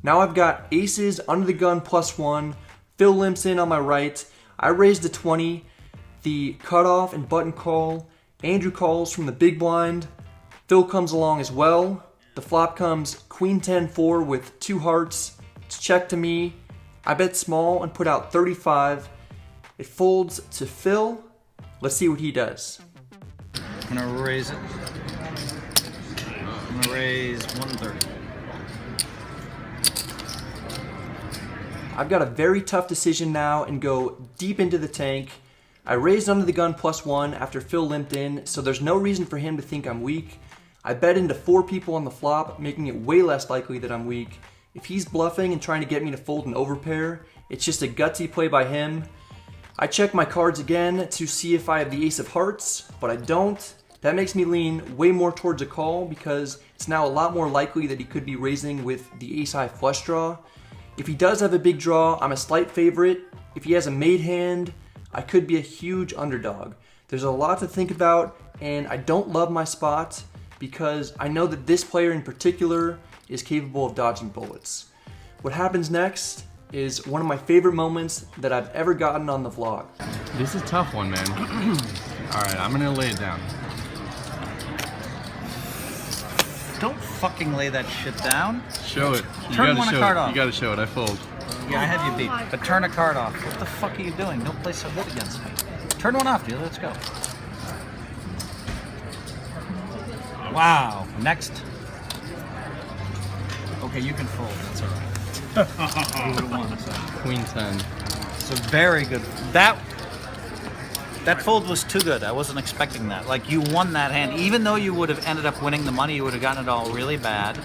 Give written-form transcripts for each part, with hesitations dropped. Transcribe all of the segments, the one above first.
Now I've got aces, under the gun +1, Phil limps in on my right, I raise the 20, the cutoff and button call, Andrew calls from the big blind, Phil comes along as well, the flop comes queen 10-4 with 2 hearts, it's check to me, I bet small and put out 35, it folds to Phil, let's see what he does. I'm gonna raise it. I'm gonna raise 130. I've got a very tough decision now and go deep into the tank. I raised under the gun +1 after Phil limped in, so there's no reason for him to think I'm weak. I bet into 4 people on the flop, making it way less likely that I'm weak. If he's bluffing and trying to get me to fold an overpair, it's just a gutsy play by him. I check my cards again to see if I have the ace of hearts, but I don't. That makes me lean way more towards a call because it's now a lot more likely that he could be raising with the ace-high flush draw. If he does have a big draw, I'm a slight favorite. If he has a made hand, I could be a huge underdog. There's a lot to think about, and I don't love my spot because I know that this player in particular is capable of dodging bullets. What happens next is one of my favorite moments that I've ever gotten on the vlog. This is a tough one, man. All right, I'm gonna lay it down. Don't fucking lay that shit down. Show it. You Turn gotta one show card it. off. You gotta show it. I fold. Yeah, I have you beat. But turn a card off. What the fuck are you doing? Don't play so good against me. Turn one off, dude. Let's go. Wow. Next. Okay, you can fold. That's all right. You would have won. So. Queen 10. So very good. That fold was too good. I wasn't expecting that. Like, you won that hand. Even though you would have ended up winning the money, you would have gotten it all really bad.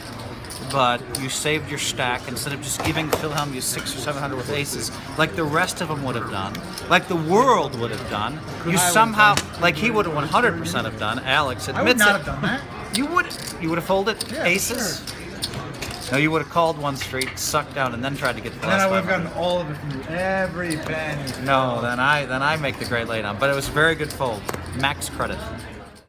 But you saved your stack instead of just giving Phil Hellmuth 600 or 700 with aces, like the rest of them would have done, like the world would have done. You somehow, like he would have 100% have done. Alex admits it. I would not have done that. You would have folded Yeah, aces. Sure. No, you would have called one straight, sucked down, and then tried to get the And then last I would have 500. gotten all of it from you. Every penny. No, then I make the great laydown. But it was a very good fold. Max credit.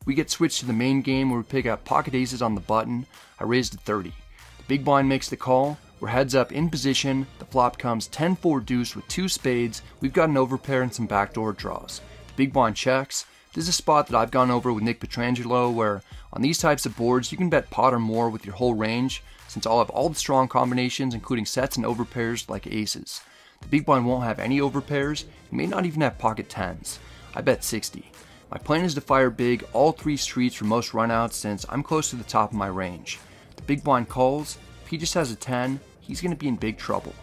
We get switched to the main game where we pick up pocket aces on the button. I raise to 30. The big blind makes the call. We're heads up in position. The flop comes 10-4 deuce with 2 spades. We've got an overpair and some backdoor draws. The big blind checks. This is a spot that I've gone over with Nick Petrangelo where on these types of boards you can bet pot or more with your whole range since I'll have all the strong combinations including sets and overpairs like aces. The big blind won't have any overpairs. It may not even have pocket 10s. I bet 60. My plan is to fire big all 3 streets for most runouts since I'm close to the top of my range. The big blind calls. If he just has a 10, he's going to be in big trouble.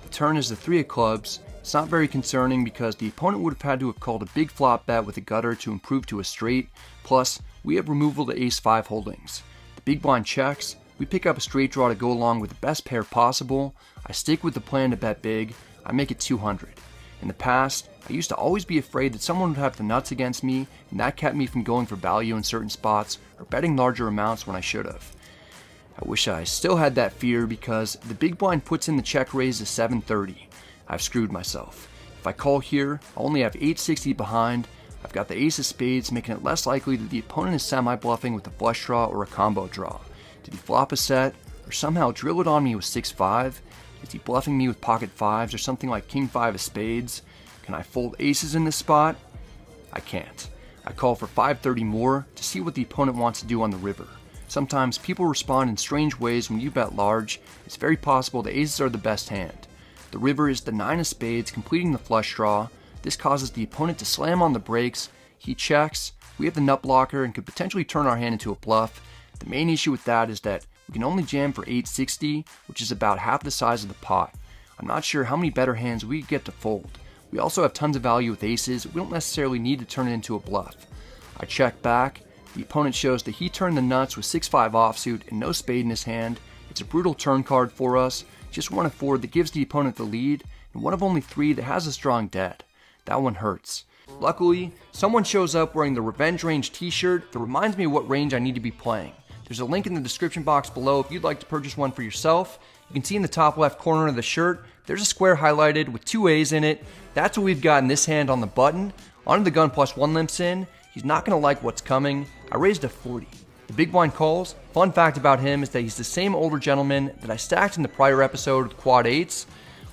The turn is the 3 of clubs. It's not very concerning because the opponent would have had to have called a big flop bet with a gutter to improve to a straight, plus we have removal to ace-5 holdings. The big blind checks. We pick up a straight draw to go along with the best pair possible. I stick with the plan to bet big. I make it 200. In the past, I used to always be afraid that someone would have the nuts against me, and that kept me from going for value in certain spots or betting larger amounts when I should have. I wish I still had that fear because the big blind puts in the check raise to 730. I've screwed myself. If I call here, I only have 860 behind. I've got the ace of spades, making it less likely that the opponent is semi-bluffing with a flush draw or a combo draw. Did he flop a set, or somehow drill it on me with 6-5? Is he bluffing me with pocket 5s or something like king 5 of spades? Can I fold aces in this spot? I can't. I call for 530 more to see what the opponent wants to do on the river. Sometimes people respond in strange ways when you bet large. It's very possible the aces are the best hand. The river is the 9 of spades completing the flush draw. This causes the opponent to slam on the brakes. He checks. We have the nut blocker and could potentially turn our hand into a bluff. The main issue with that is that we can only jam for 860, which is about half the size of the pot. I'm not sure how many better hands we get to fold. We also have tons of value with aces. We don't necessarily need to turn it into a bluff. I check back. The opponent shows that he turned the nuts with 6-5 offsuit and no spade in his hand. It's a brutal turn card for us. Just 1 of 4 that gives the opponent the lead, and 1 of only 3 that has us drawing dead. That one hurts. Luckily, someone shows up wearing the Revenge Range t-shirt that reminds me of what range I need to be playing. There's a link in the description box below if you'd like to purchase one for yourself. You can see in the top left corner of the shirt, there's a square highlighted with 2 A's in it. That's what we've got in this hand on the button. Under the gun +1 limps in. He's not going to like what's coming. I raised a 40. The big blind calls. Fun fact about him is that he's the same older gentleman that I stacked in the prior episode with quad 8s.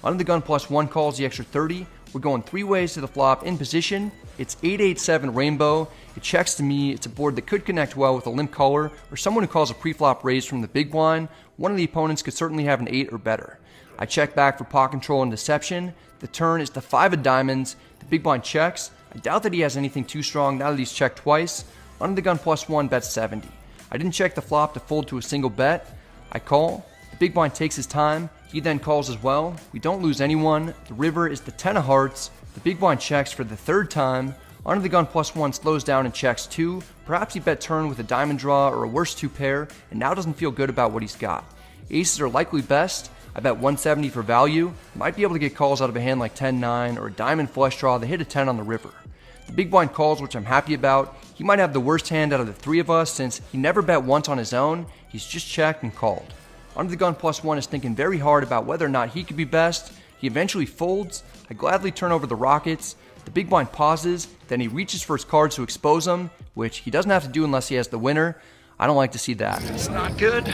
Under the gun +1 calls the extra 30. We're going 3 ways to the flop in position. It's 8-8-7 rainbow. It checks to me. It's a board that could connect well with a limp caller or someone who calls a pre-flop raise from the big blind. One of the opponents could certainly have an 8 or better. I check back for pot control and deception. The turn is the 5 of diamonds. The big blind checks. I doubt that he has anything too strong now that he's checked twice. Under the gun +1 bets 70. I didn't check the flop to fold to a single bet. I call. The big blind takes his time. He then calls as well. We don't lose anyone. The river is the 10 of hearts. The big blind checks for the 3rd time. Under the gun +1 slows down and checks 2. Perhaps he bet turn with a diamond draw or a worse 2 pair and now doesn't feel good about what he's got. Aces are likely best. I bet 170 for value. Might be able to get calls out of a hand like 10-9 or a diamond flush draw that hit a 10 on the river. The big blind calls, which I'm happy about. He might have the worst hand out of the 3 of us since he never bet once on his own. He's just checked and called. Under the gun +1 is thinking very hard about whether or not he could be best. He eventually folds. I gladly turn over the rockets. The big blind pauses, then he reaches for his cards to expose them, which he doesn't have to do unless he has the winner. I don't like to see that. It's not good.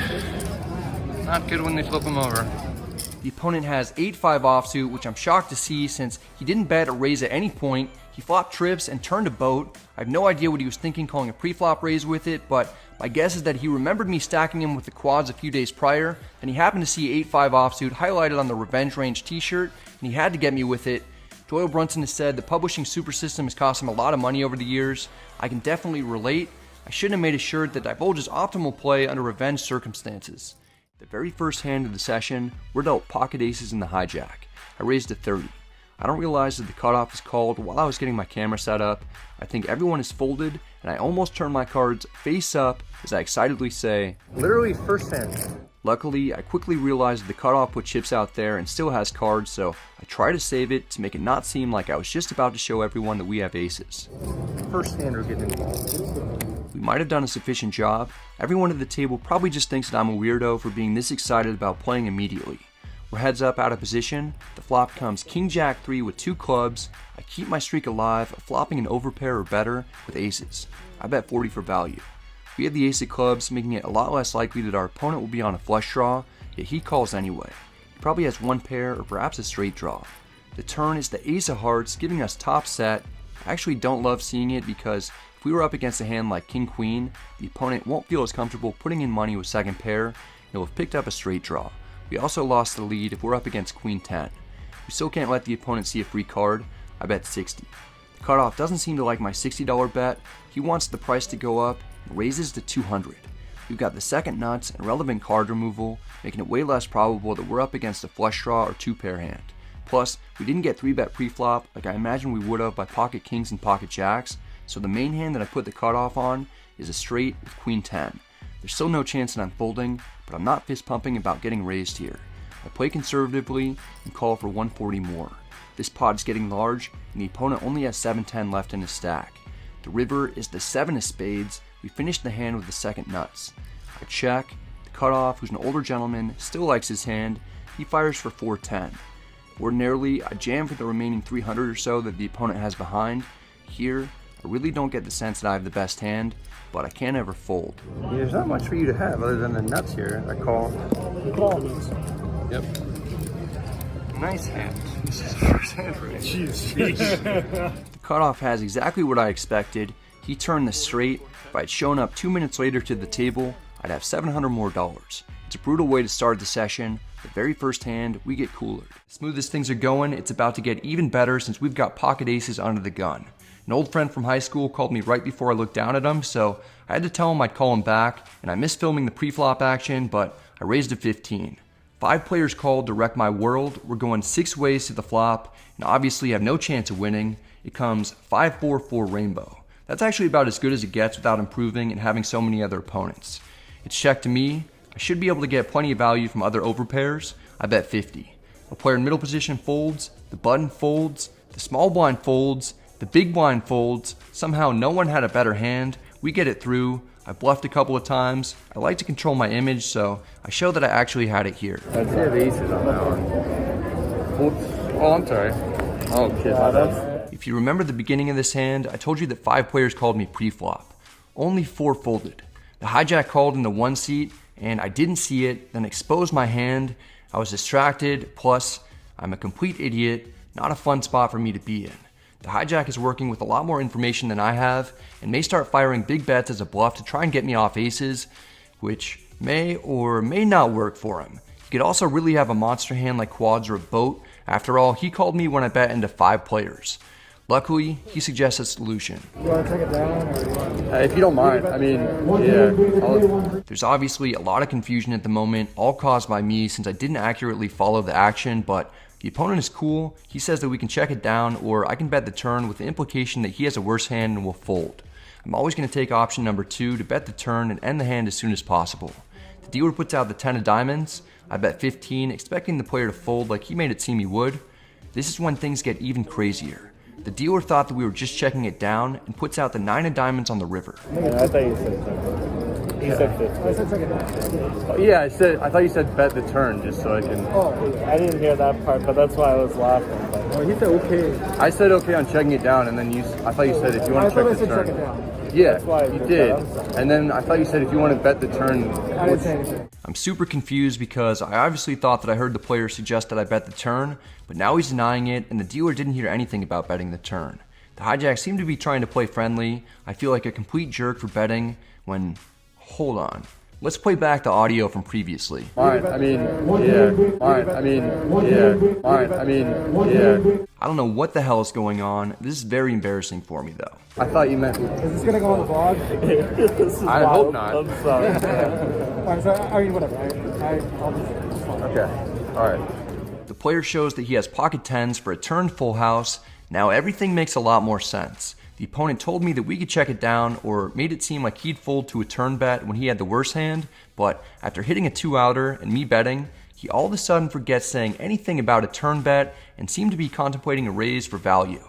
Not good when they flip him over. The opponent has 8-5 offsuit, which I'm shocked to see since he didn't bet or raise at any point. He flopped trips and turned a boat. I have no idea what he was thinking calling a pre-flop raise with it, but my guess is that he remembered me stacking him with the quads a few days prior, and he happened to see 8-5 offsuit highlighted on the Revenge Range t-shirt, and he had to get me with it. Doyle Brunson has said the publishing super system has cost him a lot of money over the years. I can definitely relate. I shouldn't have made a shirt that divulges optimal play under revenge circumstances. The very first hand of the session, we're dealt pocket aces in the hijack. I raised to 30. I don't realize that the cutoff is called while I was getting my camera set up. I think everyone is folded, and I almost turn my cards face up as I excitedly say, Literally first hand. Luckily, I quickly realized the cutoff put chips out there and still has cards, so I try to save it to make it not seem like I was just about to show everyone that we have aces. First hand are getting involved. We might have done a sufficient job. Everyone at the table probably just thinks that I'm a weirdo for being this excited about playing immediately. We're heads up out of position. The flop comes King Jack 3 with 2 clubs. I keep my streak alive, flopping an overpair or better with aces. I bet 40 for value. We have the ace of clubs, making it a lot less likely that our opponent will be on a flush draw, yet he calls anyway. He probably has 1 pair or perhaps a straight draw. The turn is the ace of hearts, giving us top set. I actually don't love seeing it because if we were up against a hand like King Queen, the opponent won't feel as comfortable putting in money with 2nd pair. He'll have picked up a straight draw. We also lost the lead if we're up against Queen 10. We still can't let the opponent see a free card. I bet 60. The cutoff doesn't seem to like my $60 bet. He wants the price to go up and raises to 200. We've got the 2nd nuts and relevant card removal, making it way less probable that we're up against a flush draw or 2-pair hand. Plus, we didn't get 3-bet pre-flop like I imagined we would have by pocket kings and pocket jacks, so the main hand that I put the cutoff on is a straight with Queen 10. There's still no chance that I'm folding, but I'm not fist pumping about getting raised here. I play conservatively and call for 140 more. This pot is getting large, and the opponent only has 7-10 left in his stack. The river is the 7 of spades. We finish the hand with the 2nd nuts. I check. The cutoff, who's an older gentleman, still likes his hand. He fires for 410. Ordinarily, I jam for the remaining 300 or so that the opponent has behind. Here, I really don't get the sense that I have the best hand, but I can't ever fold. Yeah, there's not much for you to have other than the nuts here. I call. Yep. Nice hand. This is the first hand for me. Jeez. The cutoff has exactly what I expected. He turned the straight. If I had shown up 2 minutes later to the table, I'd have $700 more. It's a brutal way to start the session. The very first hand, we get cooler. The smooth as things are going, it's about to get even better since we've got pocket aces under the gun. An old friend from high school called me right before I looked down at him, so I had to tell him I'd call him back, and I missed filming the pre-flop action, but I raised to 15. 5 players called to wreck my world. We're going 6 ways to the flop, and obviously have no chance of winning. It comes 5-4-4 rainbow. That's actually about as good as it gets without improving and having so many other opponents. It's check to me. I should be able to get plenty of value from other overpairs. I bet 50. A player in middle position folds, the button folds, the small blind folds, the big blind folds. Somehow no one had a better hand. We get it through. I bluffed a couple of times. I like to control my image, so I show that I actually had it here. I did have aces on that one. Oops. Oh, I'm sorry. Oh, shit. If you remember the beginning of this hand, I told you that 5 players called me pre-flop. Only 4 folded. The hijack called in the 1 seat, and I didn't see it, then exposed my hand. I was distracted, plus I'm a complete idiot, not a fun spot for me to be in. The hijack is working with a lot more information than I have, and may start firing big bets as a bluff to try and get me off aces, which may or may not work for him. He could also really have a monster hand like quads or a boat. After all, he called me when I bet into 5 players. Luckily, he suggests a solution. You want to take it down? Or you want If you don't mind, I mean, yeah. There's obviously a lot of confusion at the moment, all caused by me since I didn't accurately follow the action, but the opponent is cool. He says that we can check it down, or I can bet the turn with the implication that he has a worse hand and will fold. I'm always going to take option number 2 to bet the turn and end the hand as soon as possible. The dealer puts out the 10 of diamonds. I bet 15, expecting the player to fold like he made it seem he would. This is when things get even crazier. The dealer thought that we were just checking it down and puts out the 9 of diamonds on the river. I thought you said he said 50. I said check it down. Yeah, I thought you said bet the turn just so I can. Oh, I didn't hear that part, but that's why I was laughing. Oh, he said okay. I said okay on checking it down, and then I thought you said if you want to check the turn. Check it down. Yeah, that's why you did. And then I thought you said if you want to bet the turn. I didn't say anything. I'm super confused because I obviously thought that I heard the player suggest that I bet the turn, but now he's denying it, and the dealer didn't hear anything about betting the turn. The hijack seemed to be trying to play friendly. I feel like a complete jerk for betting when... Hold on. Let's play back the audio from previously. Alright, I mean, yeah. Alright, I mean, yeah. Alright, I mean, yeah. I don't know what the hell is going on. This is very embarrassing for me though. I thought you meant. Is this gonna go on the vlog? This is I hope not. I'm sorry. I mean, whatever. I'll just. Okay, alright. The player shows that he has pocket 10s for a turn full house. Now everything makes a lot more sense. The opponent told me that we could check it down, or made it seem like he'd fold to a turn bet when he had the worst hand, but after hitting a 2-outer and me betting, he all of a sudden forgets saying anything about a turn bet and seemed to be contemplating a raise for value.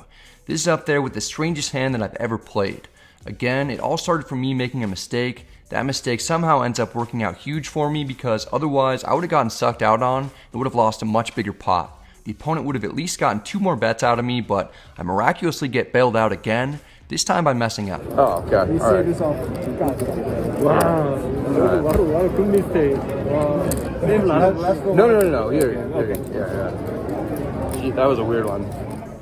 This is up there with the strangest hand that I've ever played. Again, it all started from me making a mistake. That mistake somehow ends up working out huge for me because otherwise I would have gotten sucked out on and would have lost a much bigger pot. The opponent would have at least gotten 2 more bets out of me, but I miraculously get bailed out again, this time by messing up. Oh, okay. He saved us all. Wow. A lot of big mistakes. Wow. No. Here. Yeah. Gee, that was a weird one.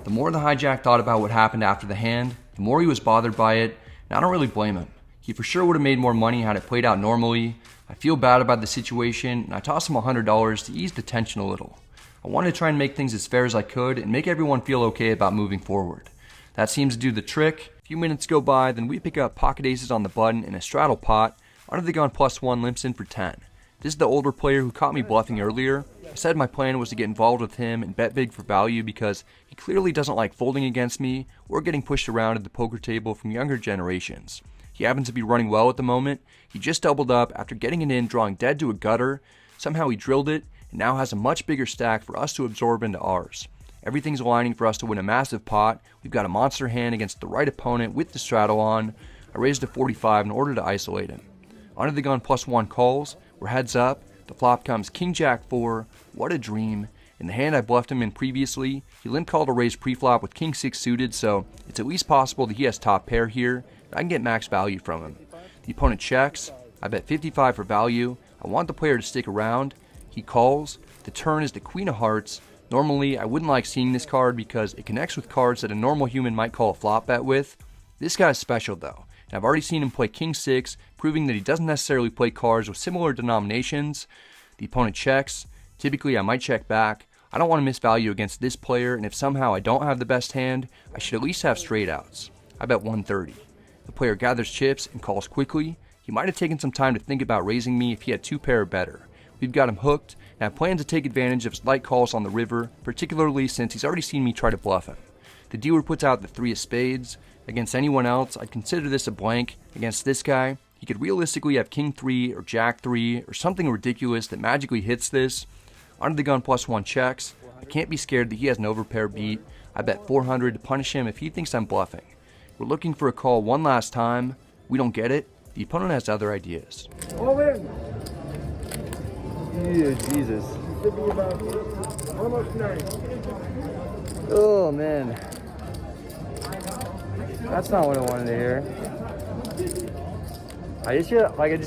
The more the hijack thought about what happened after the hand, the more he was bothered by it, and I don't really blame him. He for sure would have made more money had it played out normally. I feel bad about the situation, and I tossed him $100 to ease the tension a little. I wanted to try and make things as fair as I could and make everyone feel okay about moving forward. That seems to do the trick. A few minutes go by, then we pick up pocket aces on the button in a straddle pot. Under the gun +1 limps in for 10. This is the older player who caught me bluffing earlier. I said my plan was to get involved with him and bet big for value because he clearly doesn't like folding against me or getting pushed around at the poker table from younger generations. He happens to be running well at the moment. He just doubled up after getting it in, drawing dead to a gutter. Somehow he drilled it and now has a much bigger stack for us to absorb into ours. Everything's aligning for us to win a massive pot. We've got a monster hand against the right opponent with the straddle on. I raised to 45 in order to isolate him. Under the gun +1 calls. We're heads up. The flop comes King Jack 4. What a dream. In the hand I bluffed him in previously, he limp called a raise pre-flop with King 6 suited, so it's at least possible that he has top pair here, and I can get max value from him. The opponent checks. I bet 55 for value. I want the player to stick around. He calls. The turn is the Queen of Hearts. Normally, I wouldn't like seeing this card because it connects with cards that a normal human might call a flop bet with. This guy's special though, and I've already seen him play King 6, proving that he doesn't necessarily play cards with similar denominations. The opponent checks. Typically, I might check back. I don't want to miss value against this player, and if somehow I don't have the best hand, I should at least have straight outs. I bet 130. The player gathers chips and calls quickly. He might have taken some time to think about raising me if he had 2 pair or better. We've got him hooked, and I plan to take advantage of his light calls on the river, particularly since he's already seen me try to bluff him. The dealer puts out the 3 of spades. Against anyone else, I'd consider this a blank. Against this guy, he could realistically have King 3 or Jack 3 or something ridiculous that magically hits this. Under the gun +1 checks. I can't be scared that he has an overpair beat. I bet 400 to punish him if he thinks I'm bluffing. We're looking for a call one last time. We don't get it. The opponent has other ideas. All in. Yeah, Jesus. Should be about almost 9. Oh, man. That's not what I wanted to hear. I just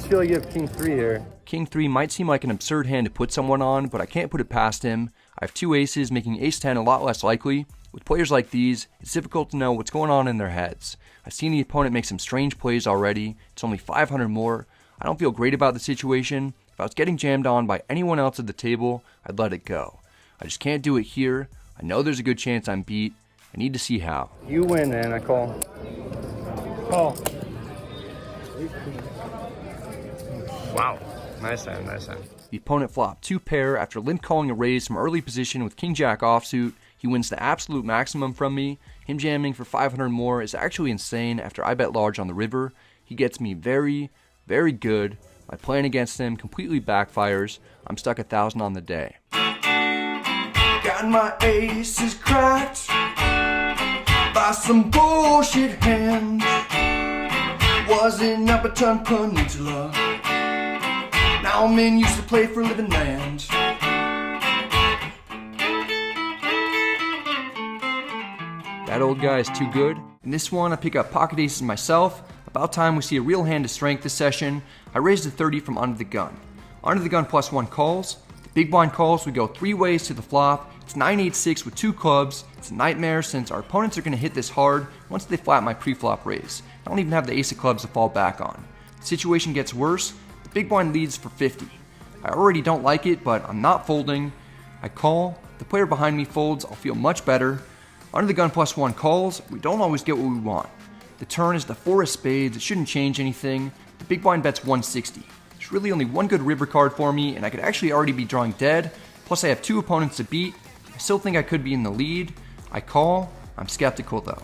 feel like you have king 3 here. King 3 might seem like an absurd hand to put someone on, but I can't put it past him. I have 2 aces, making ace 10 a lot less likely. With players like these, it's difficult to know what's going on in their heads. I've seen the opponent make some strange plays already. It's only 500 more. I don't feel great about the situation. If I was getting jammed on by anyone else at the table, I'd let it go. I just can't do it here. I know there's a good chance I'm beat. I need to see how. You win, man. I call. Call. Wow. Nice hand, nice hand. The opponent flopped 2 pair after limp calling a raise from early position with king jack offsuit. He wins the absolute maximum from me. Him jamming for 500 more is actually insane after I bet large on the river. He gets me very, very good. My plan against him completely backfires. I'm stuck 1,000 on the day. Got my aces cracked by some bullshit hand. Wasn't up a ton peninsula. Now I'm in used to play for a living land. That old guy is too good. In this one, I pick up pocket aces myself. About time we see a real hand to strength this session. I raised to 30 from under the gun. Under the gun +1 calls. The big blind calls, we go 3 ways to the flop. It's 9-8-6 with 2 clubs. It's a nightmare since our opponents are going to hit this hard once they flat my pre-flop raise. I don't even have the ace of clubs to fall back on. The situation gets worse. The big blind leads for 50. I already don't like it, but I'm not folding. I call. The player behind me folds. I'll feel much better. Under the gun +1 calls. We don't always get what we want. The turn is the 4 of spades. It shouldn't change anything. The big blind bets 160. There's really only one good river card for me, and I could actually already be drawing dead. Plus I have 2 opponents to beat. I still think I could be in the lead. I call. I'm skeptical though.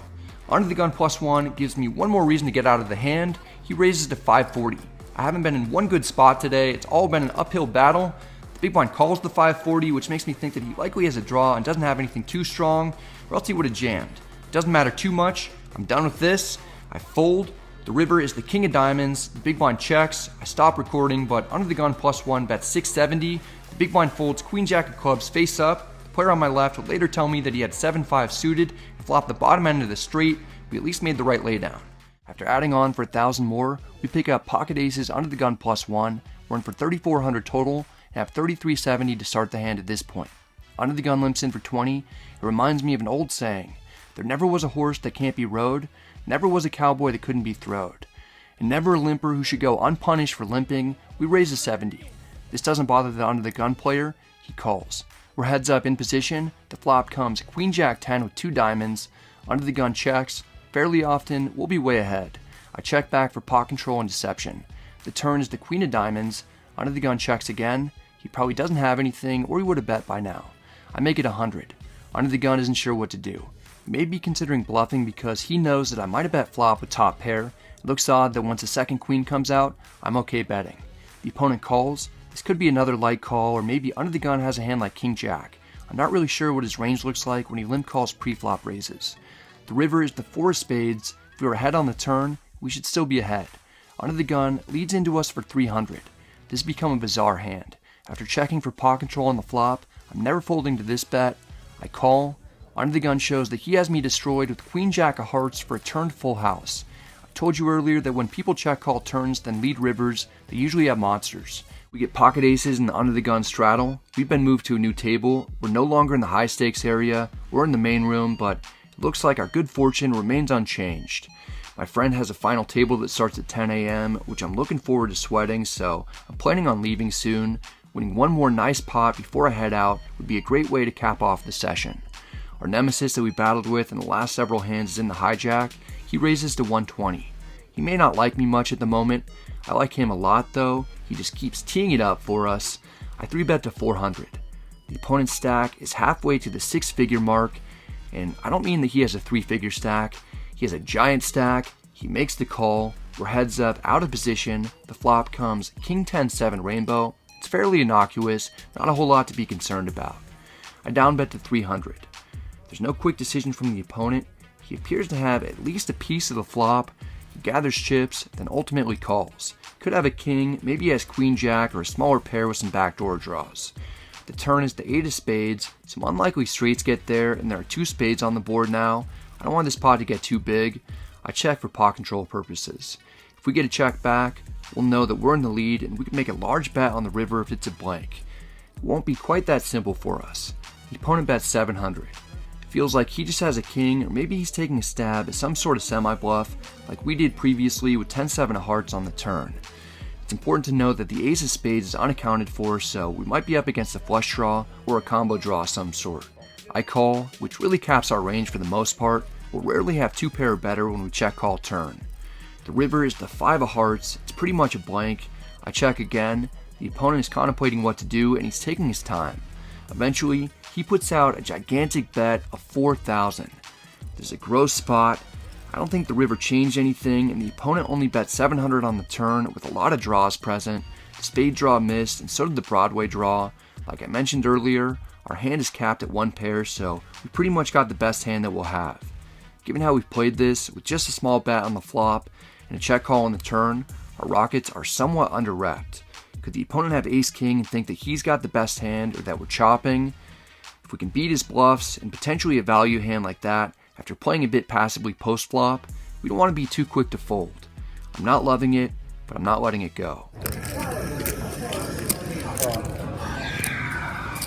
Under the gun +1 gives me one more reason to get out of the hand. He raises to 540. I haven't been in one good spot today. It's all been an uphill battle. The big blind calls the 540, which makes me think that he likely has a draw and doesn't have anything too strong, or else he would have jammed. It doesn't matter too much. I'm done with this. I fold. The river is the king of diamonds. The big blind checks. I stop recording, but under the gun +1 bets 670. The big blind folds queen jack of clubs face up. The player on my left would later tell me that he had 7-5 suited and flopped the bottom end of the straight. We at least made the right laydown. After adding on for 1,000 more, we pick up pocket aces under the gun +1. We're in for 3,400 total and have 3,370 to start the hand at this point. Under the gun limps in for 20. It reminds me of an old saying. There never was a horse that can't be rode, never was a cowboy that couldn't be throwed, and never a limper who should go unpunished for limping. We raise a 70. This doesn't bother the under the gun player. He calls. We're heads up in position. The flop comes queen jack 10 with 2 diamonds. Under the gun checks. Fairly often, we'll be way ahead. I check back for pot control and deception. The turn is the queen of diamonds. Under the gun checks again. He probably doesn't have anything, or he would have bet by now. I make it 100. Under the gun isn't sure what to do. He may be considering bluffing because he knows that I might have bet flop with top pair. It looks odd that once a second queen comes out, I'm okay betting. The opponent calls. This could be another light call, or maybe under the gun has a hand like king jack. I'm not really sure what his range looks like when he limp calls pre-flop raises. The river is the 4 of spades. If we were ahead on the turn, we should still be ahead. Under the gun leads into us for 300. This has become a bizarre hand. After checking for pot control on the flop, I'm never folding to this bet. I call. Under the gun shows that he has me destroyed with queen jack of hearts for a turned full house. I told you earlier that when people check call turns then lead rivers, they usually have monsters. We get pocket aces in the under the gun straddle. We've been moved to a new table. We're no longer in the high stakes area. We're in the main room, but it looks like our good fortune remains unchanged. My friend has a final table that starts at 10 a.m., which I'm looking forward to sweating, so I'm planning on leaving soon. Winning one more nice pot before I head out would be a great way to cap off the session. Our nemesis that we battled with in the last several hands is in the hijack. He raises to 120. He may not like me much at the moment. I like him a lot though. He just keeps teeing it up for us. I 3-bet to 400. The opponent's stack is halfway to the 6-figure mark, and I don't mean that he has a 3-figure stack. He has a giant stack. He makes the call. We're heads up, out of position. The flop comes king 10-7 rainbow. It's fairly innocuous, not a whole lot to be concerned about. I down bet to 300. There's no quick decision from the opponent. He appears to have at least a piece of the flop. He gathers chips, then ultimately calls. Could have a king, maybe he has queen jack or a smaller pair with some backdoor draws. The turn is the 8 of spades. Some unlikely straights get there, and there are 2 spades on the board now. I don't want this pot to get too big. I check for pot control purposes. If we get a check back, we'll know that we're in the lead and we can make a large bet on the river if it's a blank. It won't be quite that simple for us. The opponent bets 700. Feels like he just has a king, or maybe he's taking a stab at some sort of semi-bluff like we did previously with 10-7 of hearts on the turn. It's important to note that the ace of spades is unaccounted for, so we might be up against a flush draw or a combo draw of some sort. I call, which really caps our range for the most part. We'll rarely have two pair or better when we check call turn. The river is the 5 of hearts, it's pretty much a blank. I check again, the opponent is contemplating what to do and he's taking his time. Eventually, he puts out a gigantic bet of 4,000. There's a gross spot. I don't think the river changed anything, and the opponent only bet 700 on the turn with a lot of draws present. The spade draw missed, and so did the Broadway draw. Like I mentioned earlier, our hand is capped at 1 pair, so we pretty much got the best hand that we'll have. Given how we've played this, with just a small bet on the flop and a check call on the turn, our rockets are somewhat under-repped. Could the opponent have ace-king and think that he's got the best hand or that we're chopping? If we can beat his bluffs and potentially a value hand like that after playing a bit passively post-flop, we don't want to be too quick to fold. I'm not loving it, but I'm not letting it go.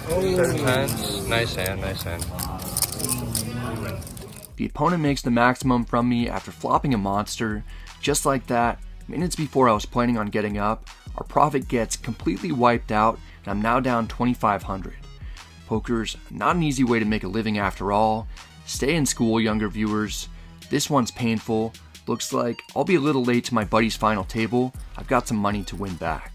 7 nice hand, nice hand. The opponent makes the maximum from me after flopping a monster. Just like that, minutes before I was planning on getting up, our profit gets completely wiped out and I'm now down 2,500. Poker's not an easy way to make a living after all. Stay in school, younger viewers. This one's painful. Looks like I'll be a little late to my buddy's final table. I've got some money to win back.